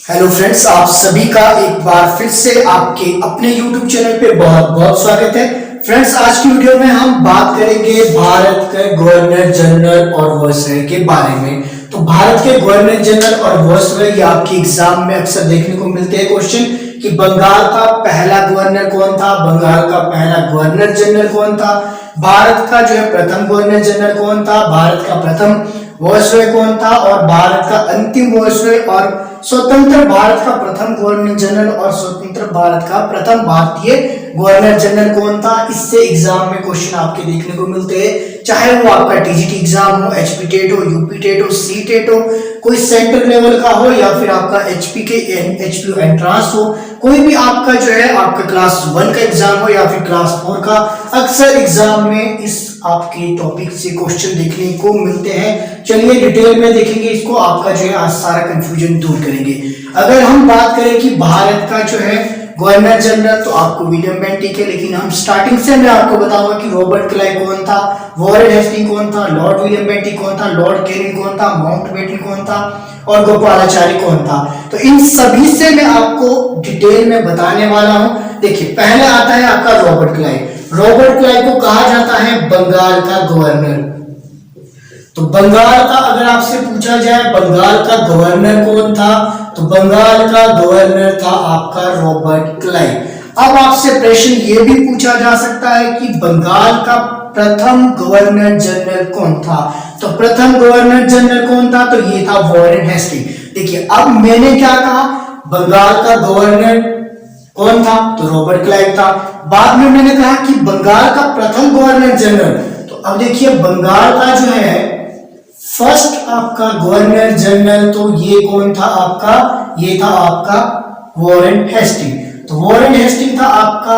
Hello friends, आप सभी का एक बार फिर से आपके अपने YouTube चैनल पे बहुत बहुत स्वागत है। फ्रेंड्स, आज की वीडियो में हम बात करेंगे भारत के गवर्नर जनरल और वायसराय के बारे में। तो भारत के गवर्नर जनरल और वायसराय ये आपके एग्जाम में अक्सर देखने को मिलते हैं क्वेश्चन कि बंगाल का पहला गवर्नर कौन था, बंगाल का पहला गवर्नर जनरल कौन था, भारत का जो है प्रथम गवर्नर जनरल कौन था, भारत का प्रथम वायसराय कौन था और भारत का अंतिम वायसराय और स्वतंत्र भारत का प्रथम गवर्नर जनरल और स्वतंत्र भारत का प्रथम भारतीय गवर्नर जनरल कौन था। इससे एग्जाम में क्वेश्चन आपके देखने को मिलते हैं, चाहे वो आपका टीजीटी एग्जाम हो, एचपी टेट हो, यूपी टेट हो, सी टेट हो, कोई सेंट्रल लेवल का हो या फिर आपका एचपी के एचपी एंट्रांस हो, कोई भी आपका जो है आपका क्लास 1 का एग्जाम हो या फिर क्लास 4 का, अक्सर एग्जाम में इस आपके टॉपिक से क्वेश्चन देखने को मिलते हैं। चलिए डिटेल में देखेंगे इसको, आपका जो है आज सारा कंफ्यूजन दूर करेंगे। अगर हम बात करें कि भारत का जो है गवर्नर जनरल तो आपको विलियम बेंटिक है, लेकिन हम स्टार्टिंग से मैं आपको बताऊंगा कि रॉबर्ट क्लाइव कौन था, वॉरेन हेस्टिंग कौन था, लॉर्ड विलियम बेंटिक कौन था, लॉर्ड कैनिंग कौन था, माउंटबेटन कौन था और गोपालाचारी कौन था। तो इन सभी से मैं आपको डिटेल में बताने वाला हूं। देखिए, पहले आता है आपका रॉबर्ट क्लाइव। रॉबर्ट क्लाइव को कहा जाता है बंगाल का गवर्नर। तो बंगाल का अगर आपसे पूछा जाए बंगाल का गवर्नर कौन था, तो बंगाल का गवर्नर था आपका रॉबर्ट क्लाइव। अब आपसे प्रश्न ये भी पूछा जा सकता है कि बंगाल का प्रथम गवर्नर जनरल कौन था। तो प्रथम गवर्नर जनरल कौन था, तो ये था वॉरेन हेस्टिंग। देखिए, अब मैंने क्या कहा, बंगाल का गवर्नर कौन था, तो रॉबर्ट क्लाइव था। बाद में मैंने कहा कि बंगाल का प्रथम गवर्नर जनरल, तो अब देखिए बंगाल का जो है फर्स्ट आपका गवर्नर जनरल, तो ये कौन था आपका, ये था आपका वॉरेन हेस्टिंग। तो वॉरेन हेस्टिंग था आपका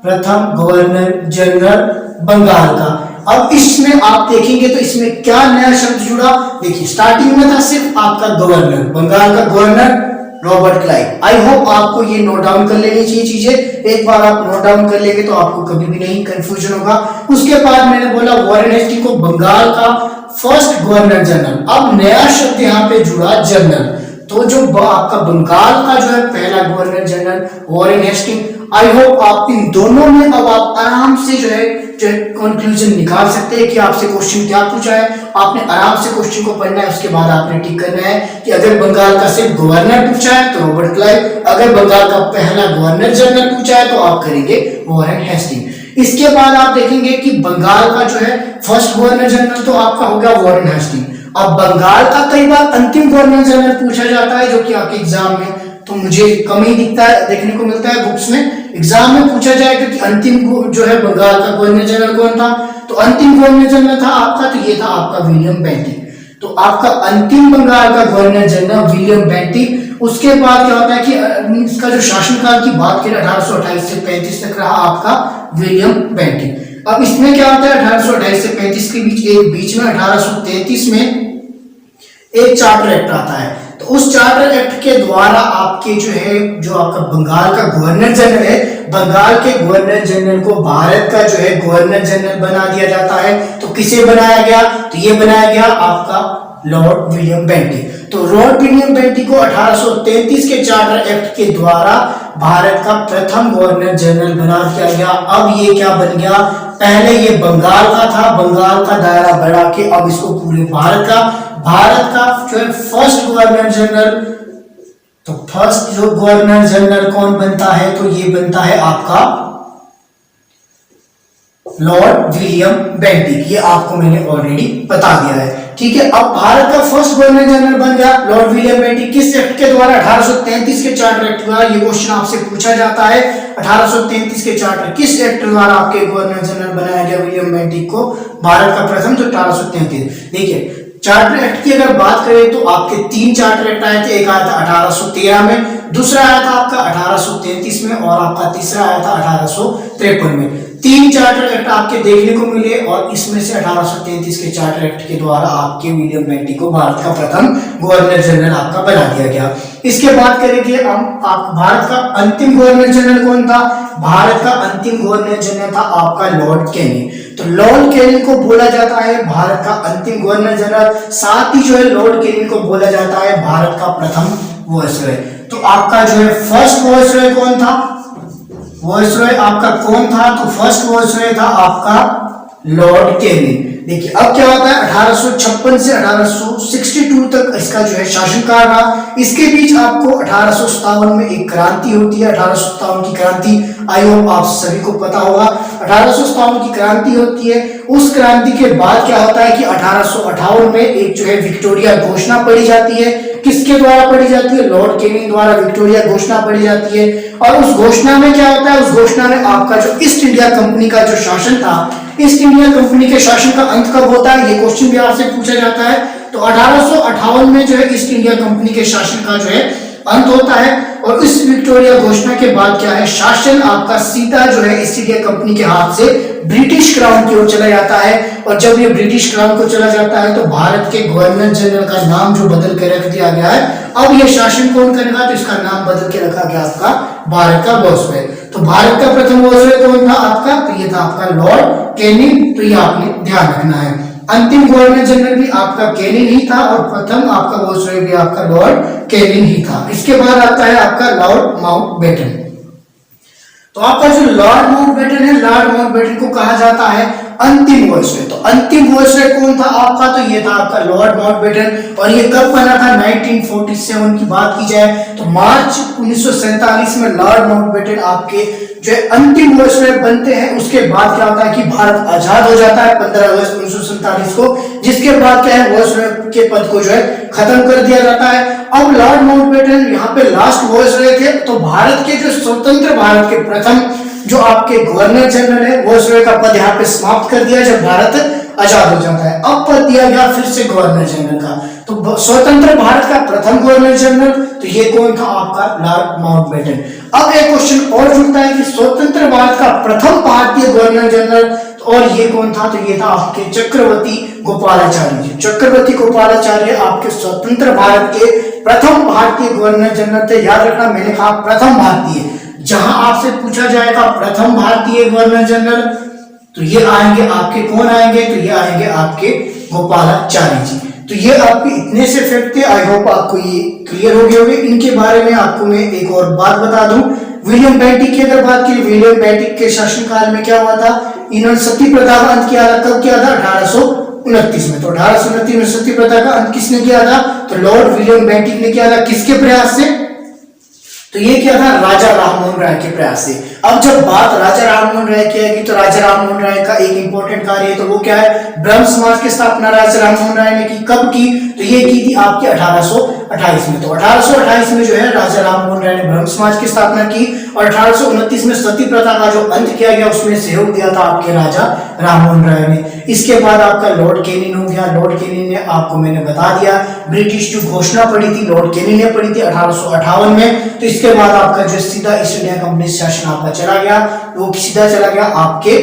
प्रथम गवर्नर जनरल बंगाल का। अब इसमें आप देखेंगे तो इसमें क्या नया शब्द जुड़ा। देखिए, स्टार्टिंग में था सिर्फ आपका गवर्नर, बंगाल का governor Robert Clive. I hope आपको ये नोट डाउन कर लेनी चाहिए चीजें। एक बार आप नोट डाउन कर लेंगे तो आपको कभी भी नहीं कंफ्यूजन होगा। उसके बाद मैंने बोला वॉरेन हेस्टिंग को बंगाल का फर्स्ट गवर्नर जनरल। अब नया शब्द यहाँ पे जुड़ा जनरल। तो जो आपका बंगाल का जो है पहला governor general Warren Hasting. I hope आप इन दोनों में अब आप आराम से जो है कंक्लूजन निकाल सकते हैं कि आपसे क्वेश्चन क्या पूछा है। आपने आराम से क्वेश्चन को पढ़ना है, उसके बाद आपने टिक करना है कि अगर बंगाल का सिर्फ गवर्नर पूछा है तो रॉबर्ट क्लाइव, अगर बंगाल का पहला गवर्नर जनरल पूछा है तो आप करेंगे वॉरेन हेस्टिंग। इसके बाद आप देखेंगे कि बंगाल का जो है फर्स्ट गवर्नर जनरल तो आपका हो गया वॉरेन हेस्टिंग। अब बंगाल का कई बार अंतिम गवर्नर जनरल पूछा जाता है, जो कि आपके एग्जाम में तो मुझे कम ही दिखता है, देखने को मिलता है बुक्स में। एग्जाम में पूछा जाएगा कि अंतिम जो है बंगाल का गवर्नर जनरल कौन था, तो अंतिम गवर्नर जनरल था आपका, तो ये था आपका विलियम बेंटिक। तो आपका अंतिम बंगाल का गवर्नर जनरल विलियम बेंटिक। उसके बाद क्या होता है कि इसका जो शासनकाल की बात करें 1828 से 35 तक रहा आपका विलियम बेंटिक। अब इसमें क्या होता है 1828 से 35 के बीच में 1833 में एक चार्टर एक्ट आता है। तो उस चार्टर एक्ट के द्वारा आपके जो है जो आपका बंगाल का गवर्नर जनरल है, बंगाल के गवर्नर जनरल को भारत का जो है गवर्नर जनरल बना दिया जाता है। तो किसे बनाया गया, तो ये बनाया गया आपका लॉर्ड विलियम बेंटिक। तो लॉर्ड विलियम बेंटिक को 1833 के चार्टर एक्ट के द्वारा भारत का प्रथम गवर्नर जनरल बना दिया गया। अब ये क्या बन गया, पहले ये बंगाल का था, बंगाल का दायरा बढ़ा के अब इसको पूरे भारत का जो है फर्स्ट गवर्नर जनरल। तो फर्स्ट जो गवर्नर जनरल कौन बनता है, तो ये बनता है आपका लॉर्ड विलियम बेंटिक। ये आपको मैंने ऑलरेडी बता दिया है, ठीक है। अब भारत का फर्स्ट गवर्नर जनरल बन गया लॉर्ड विलियम बेंटिक। किस एक्ट के द्वारा, 1833 के चार्टर एक्ट द्वारा। ये क्वेश्चन आपसे पूछा जाता है, 1833 के चार्टर किस एक्ट द्वारा आपके गवर्नर जनरल बनाया गया विलियम बेंटिक को भारत का प्रथम, तो 1833। देखिए, चार्टर एक्ट की अगर बात करें तो आपके 3 चार्टर एक्ट आए थे। एक आया था 1813 में, दूसरा आया था आपका 1833 में और आपका तीसरा आया था 1853 में। 3 चार्टर एक्ट आपके देखने को मिले और इसमें से 1833 के चार्टर एक्ट के द्वारा आपके विलियम बेंटिक को भारत का प्रथम गवर्नर जनरल आपका बना दिया गया। इसके बाद करेंगे हम आप भारत का अंतिम गवर्नर जनरल कौन था। भारत का अंतिम गवर्नर जनरल था आपका लॉर्ड कैनिंग। तो लॉर्ड कैनिंग को बोला जाता है भारत का अंतिम गवर्नर जनरल, साथ ही जो है लॉर्ड कैनिंग को बोला जाता है भारत का प्रथम वॉइसरॉय। तो आपका जो है फर्स्ट वॉइसरॉय कौन था? वॉइसरॉय आपका कौन था? तो फर्स्ट वॉइसरॉय था आपका लॉर्ड कैनिंग। देखिए अब क्या होता है, 1856 से 1862 तक इसका जो है शासनकाल रहा। इसके बीच आपको 1857 में एक क्रांति होती है, 1857 की क्रांति, आई होप आप सभी को पता होगा। 1857 की क्रांति होती है। उस क्रांति के बाद क्या होता है कि 1858 में एक जो है विक्टोरिया घोषणा पढ़ी जाती है। किसके द्वारा पढ़ी जाती है? लॉर्ड कैनिंग द्वारा विक्टोरिया घोषणा पढ़ी जाती है। और उस घोषणा में क्या होता है? उस घोषणा में आपका जो ईस्ट इंडिया कंपनी का जो शासन था, ईस्ट इंडिया कंपनी के शासन का अंत कब होता है, ये क्वेश्चन भी आपसे पूछा जाता है। तो 1858 में जो है ईस्ट इंडिया कंपनी के शासन का जो है अंत होता है। और इस विक्टोरिया घोषणा के बाद क्या है, शासन आपका सीधा जो है ईस्ट इंडिया कंपनी के हाथ से ब्रिटिश क्राउन की ओर चला जाता है। और जब ये ब्रिटिश क्राउन को चला जाता है तो भारत के गवर्नर जनरल का नाम जो बदल के रख दिया गया है, अब ये शासन कौन करेगा? तो इसका नाम बदल के रखा गया आपका भारत का वॉइसरॉय। तो भारत का प्रथम वॉइसरॉय कौन था आपका? तो ये था आपका लॉर्ड कैनिंग। तो ये आपने ध्यान रखना है। अंतिम गवर्नर जनरल भी आपका कैनिंग ही था और प्रथम आपका वॉइसरॉय भी आपका लॉर्ड कैनिंग ही था। इसके बाद आता है आपका लॉर्ड माउंटबेटन। तो आपका जो लॉर्ड माउंटबेटन है, लॉर्ड माउंटबेटन को कहा जाता है अंतिम वॉइसरॉय। तो अंतिम वॉइसरॉय कौन था आपका? तो ये था आपका लॉर्ड माउंटबेटन। और ये कब बना था? 1947 की बात की जाए तो मार्च 1947 में लॉर्ड माउंटबेटन आपके जो अंतिम वॉइसरॉय बनते हैं। उसके बाद क्या होता है कि भारत आजाद हो जाता है 15 अगस्त 1947 को, जिसके बाद क्या है, वॉइसरॉय के पद को जो है खत्म कर दिया जाता है। अब लॉर्ड माउंटबेटन यहाँ पे लास्ट वॉइसरॉय थे। तो भारत के जो स्वतंत्र भारत के प्रथम जो आपके गवर्नर जनरल है, वॉइसरॉय का पद यहाँ पे समाप्त कर दिया जब भारत आजाद हो जाता है। अब पद दिया गया फिर से गवर्नर जनरल का। तो स्वतंत्र भारत का प्रथम गवर्नर जनरल तो ये कौन था आपका? Lord Mountbatten. अब एक क्वेश्चन और जुड़ता है कि स्वतंत्र भारत का प्रथम भारतीय गवर्नर जनरल और ये कौन था? तो ये था आपके चक्रवर्ती गोपालाचार्य जी। चक्रवर्ती गोपालाचार्य आपके स्वतंत्र भारत के प्रथम भारतीय गवर्नर जनरल थे। याद रखना, मैंने कहा प्रथम भारतीय। जहां आपसे पूछा जाएगा प्रथम भारतीय गवर्नर जनरल तो ये आएंगे आपके, कौन आएंगे? तो ये आएंगे आपके गोपालाचार्य जी। तो ये आपके इतने से फैक्ट थे, आई होप आपको ये क्लियर हो गए होंगे। इनके बारे में आपको मैं एक और बात बता दूं, विलियम बेंटिक की अगर बात की, विलियम बेंटिक के शासनकाल में क्या हुआ था? इन्होंने सती प्रथा का अंत किया था। कब किया था? 1829 में। तो 1829 में सती प्रथा का अंत किसने किया था? तो लॉर्ड विलियम बेंटिक ने किया था। किसके प्रयास से? तो ये क्या था? राजा राममोहन राय के प्रयास से। अब जब बात राजा राममोहन राय की आएगी तो राजा राममोहन राय का एक इंपॉर्टेंट कार्य है, तो वो क्या है? ब्रह्म समाज की स्थापना राजा राममोहन राय ने की। कब की? तो ये की थी आपकी 1828 में। तो 1828 में जो है राजा राममोहन राय ने ब्रह्म समाज की स्थापना की और 1829 में सती प्रथा का जो अंत किया गया उसमें सहयोग दिया था आपके राजा राममोहन राय ने। इसके बाद आपका लॉर्ड कैनिंग हो गया। लॉर्ड कैनिंग ने, आपको मैंने बता दिया, ब्रिटिश जो घोषणा पड़ी थी लॉर्ड कैनिंग ने पड़ी थी 1858 में। तो इसके बाद आपका जो सीधा ईस्ट इंडिया कंपनी शासन आपका चला गया, वो सीधा चला गया आपके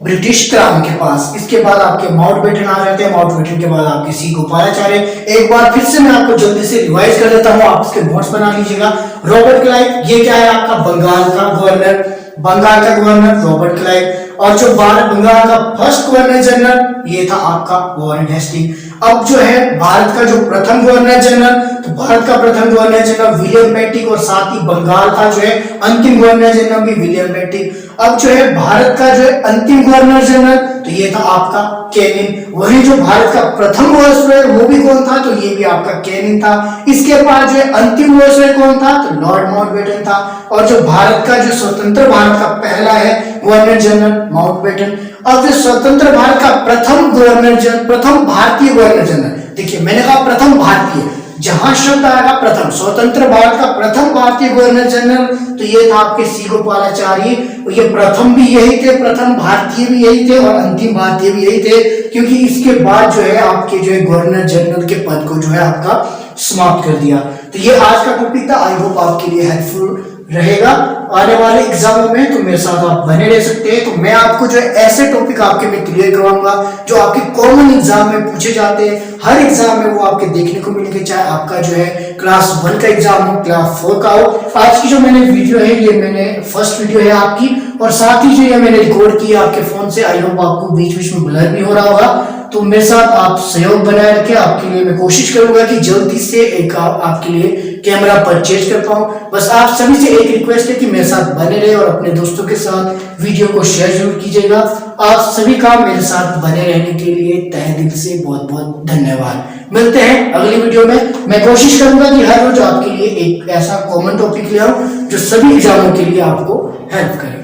ब्रिटिश क्राउन के पास। इसके बाद आपके माउंटबेटन आ जाते हैं। माउंटबेटन के बाद आपके सी गोपालाचार्य। एक बार फिर से मैं आपको जल्दी से रिवाइज कर देता हूं, आप इसके नोट्स बना लीजिएगा। रॉबर्ट क्लाइव, ये क्या है आपका? बंगाल का गवर्नर, बंगाल का गवर्नर रॉबर्ट क्लाइव। और जो बंगाल का फर्स्ट गवर्नर जनरल ये था आपका वॉरेन हेस्टिंग। अब जो है भारत का जो प्रथम गवर्नर जनरल, तो भारत का प्रथम गवर्नर जनरल विलियम बेंटिक और साथ ही बंगाल का जो है अंतिम गवर्नर जनरल भी विलियम बेंटिक। अब जो है भारत का जो है अंतिम गवर्नर जनरल तो ये था आपका कैनिंग। वही जो भारत का प्रथम वॉइसरॉय वो भी कौन था? तो ये भी आपका कैनिंग था। इसके बाद जो है अंतिम वॉइसरॉय कौन था? तो लॉर्ड माउंटबेटन था। और जो भारत का जो स्वतंत्र भारत का पहला है गवर्नर जनरल माउंटबेटन। अब जो स्वतंत्र भारत का प्रथम गवर्नर जनरल, प्रथम भारतीय गवर्नर जनरल, देखिए मैंने कहा प्रथम भारतीय, जहां शब्द आएगा प्रथम, स्वतंत्र भारत का प्रथम भारतीय गवर्नर जनरल तो ये था आपके सी गोपालाचार्य। ये प्रथम भी यही थे, प्रथम भारतीय भी यही थे और अंतिम भारतीय भी यही थे, क्योंकि इसके बाद जो है आपके जो है गवर्नर जनरल के पद को जो है आपका समाप्त कर दिया। तो ये आज का टॉपिक था। आई होप आपके लिए हेल्पफुल रहेगा आने वाले एग्जामों में, तो मेरे साथ आप बने रह सकते हैं। तो मैं आपको जो है ऐसे टॉपिक आपके में क्लियर करवाऊंगा जो आपके कॉमन एग्जाम में पूछे जाते हैं। हर एग्जाम में वो आपके देखने को मिलेंगे, चाहे आपका जो है क्लास 1 का एग्जाम हो, क्लास 4 का हो। आज की जो मैंने वीडियो है ये मैंने फर्स्ट वीडियो है आपकी, और साथ ही जो ये मैंने रिकॉर्ड की आपके फोन से। आई होप आपको बीच बीच में ब्लर भी हो रहा होगा, तो मेरे साथ आप सहयोग बनाए रखें। आपके लिए मैं कोशिश करूंगा कि जल्दी से एक आपके लिए कैमरा परचेज कर पाऊं। बस आप सभी से एक रिक्वेस्ट है कि मेरे साथ बने रहे और अपने दोस्तों के साथ वीडियो को शेयर जरूर कीजिएगा। आप सभी का मेरे साथ बने रहने के लिए तहे दिल से बहुत बहुत धन्यवाद। मिलते हैं अगली वीडियो में। मैं कोशिश करूंगा कि हर रोज आपके लिए एक ऐसा कॉमन टॉपिक ले आऊं जो सभी एग्जामों के लिए आपको हेल्प करे।